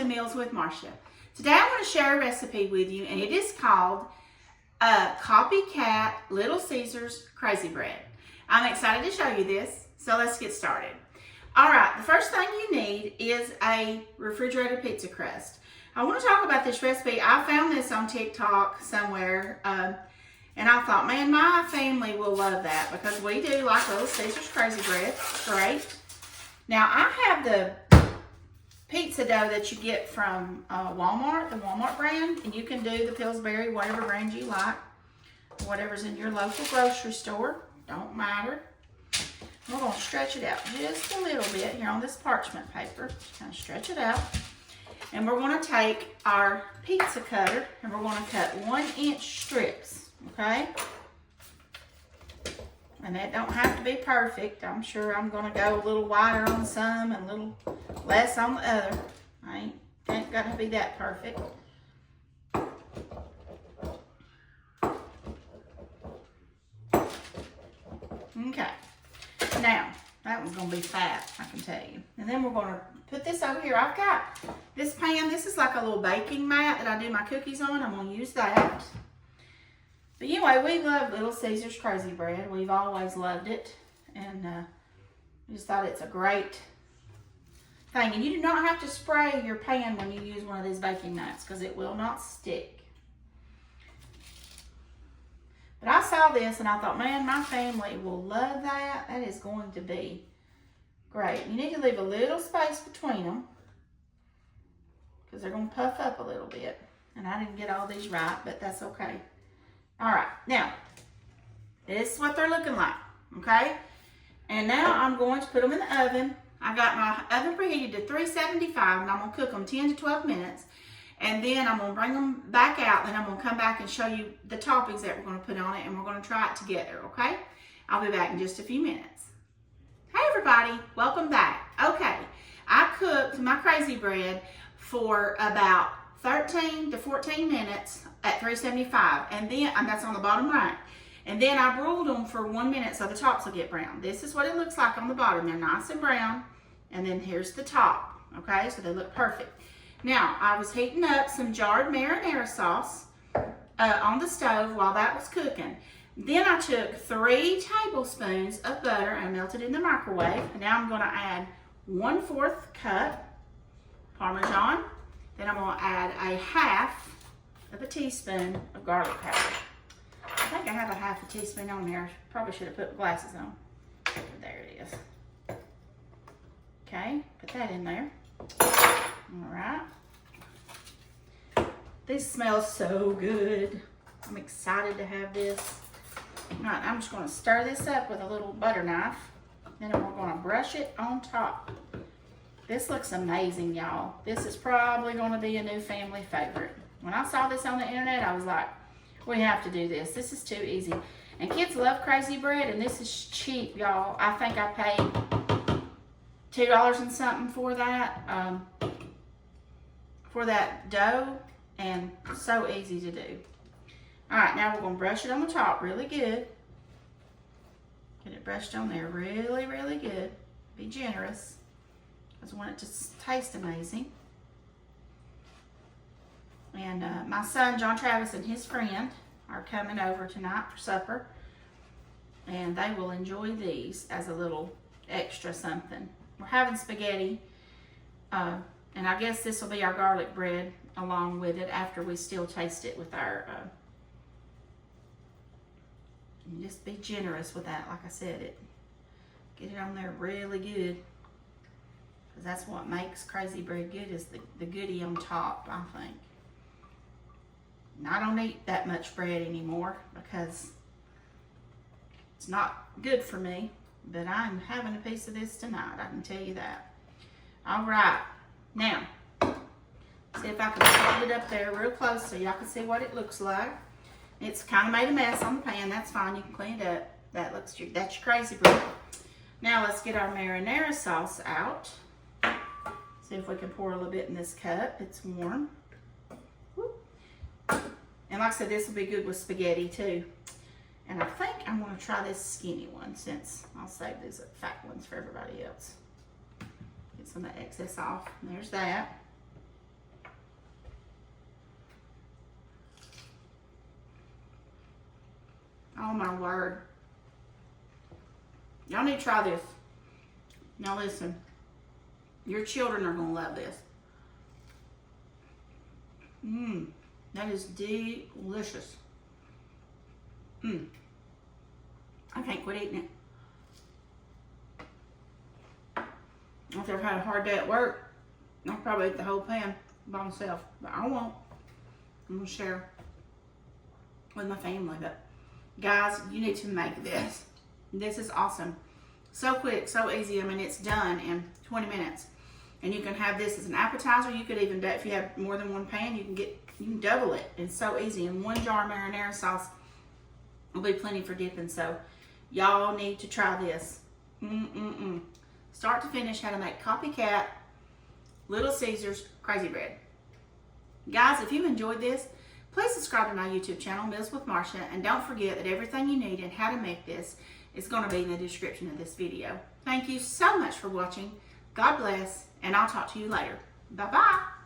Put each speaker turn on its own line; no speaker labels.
to Meals with Marcia. Today I want to share a recipe with you, and it is called Copycat Little Caesars Crazy Bread. I'm excited to show you this, so let's get started. All right, the first thing you need is a refrigerated pizza crust. I want to talk about this recipe. I found this on TikTok somewhere, and I thought, man, my family will love that because we do like Little Caesars Crazy Bread. Great. Now, I have the pizza dough that you get from Walmart, the Walmart brand, and you can do the Pillsbury, whatever brand you like, whatever's in your local grocery store, don't matter. We're going to stretch it out just a little bit here on this parchment paper. Just kind of stretch it out. And we're going to take our pizza cutter and we're going to cut 1-inch strips, okay? And that don't have to be perfect. I'm sure I'm going to go a little wider on some and a little less on the other. Ain't got to be that perfect. Okay. Now, that one's going to be fat, I can tell you. And then we're going to put this over here. I've got this pan. This is like a little baking mat that I do my cookies on. I'm going to use that. But anyway, we love Little Caesars Crazy Bread. We've always loved it. And we just thought it's a great thing. And you do not have to spray your pan when you use one of these baking mats because it will not stick. But I saw this and I thought, man, my family will love that. That is going to be great. You need to leave a little space between them because they're going to puff up a little bit. And I didn't get all these right, but that's okay. All right, now, this is what they're looking like, okay? And now I'm going to put them in the oven. I got my oven preheated to 375, and I'm gonna cook them 10 to 12 minutes. And then I'm gonna bring them back out, and I'm gonna come back and show you the toppings that we're gonna put on it, and we're gonna try it together, okay? I'll be back in just a few minutes. Hey everybody, welcome back. Okay, I cooked my crazy bread for about 13 to 14 minutes at 375, and then that's on the bottom right. And then I broiled them for 1 minute so the tops will get brown. This is what it looks like on the bottom. They're nice and brown, and then here's the top, okay? So they look perfect. Now, I was heating up some jarred marinara sauce on the stove while that was cooking. Then I took 3 tablespoons of butter and melted it in the microwave. And now I'm gonna add 1/4 cup Parmesan. Then I'm gonna add a 1/2 teaspoon of garlic powder. I think I have a 1/2 teaspoon on there. Probably should have put glasses on. There it is. Okay, put that in there. All right. This smells so good. I'm excited to have this. All right, I'm just gonna stir this up with a little butter knife. Then we're gonna brush it on top. This looks amazing, y'all. This is probably gonna be a new family favorite. When I saw this on the internet, I was like, we have to do this. This is too easy. And kids love crazy bread, and this is cheap, y'all. I think I paid $2 and something for that dough, and so easy to do. All right, now we're gonna brush it on the top really good. Get it brushed on there really, really good. Be generous, because I want it to taste amazing. And my son, John Travis, and his friend are coming over tonight for supper. And they will enjoy these as a little extra something. We're having spaghetti. And I guess this will be our garlic bread along with it after we still taste it with our... just be generous with that, like I said. Get it on there really good. Because that's what makes crazy bread good, is the goodie on top, I think. And I don't eat that much bread anymore because it's not good for me, but I'm having a piece of this tonight, I can tell you that. All right, now, see if I can hold it up there real close so y'all can see what it looks like. It's kind of made a mess on the pan, that's fine, you can clean it up. That's your crazy bread. Now let's get our marinara sauce out. See if we can pour a little bit in this cup, it's warm. And like I said, this will be good with spaghetti too. And I think I'm gonna try this skinny one since I'll save these fat ones for everybody else. Get some of the excess off. And there's that. Oh my word. Y'all need to try this. Now listen, your children are gonna love this. That is delicious. I can't quit eating it. After I've had a hard day at work, I'll probably eat the whole pan by myself, but I won't. I'm gonna share with my family. But guys, you need to make this. This is awesome. So quick, so easy. I mean, it's done in 20 minutes. And you can have this as an appetizer. You could even, if you have more than one pan, you can double it. It's so easy. And 1 jar of marinara sauce will be plenty for dipping. So y'all need to try this. Start to finish, how to make Copycat Little Caesars Crazy Bread. Guys, if you enjoyed this, please subscribe to my YouTube channel, Meals with Marsha, and don't forget that everything you need and how to make this is going to be in the description of this video. Thank you so much for watching. God bless, and I'll talk to you later. Bye-bye.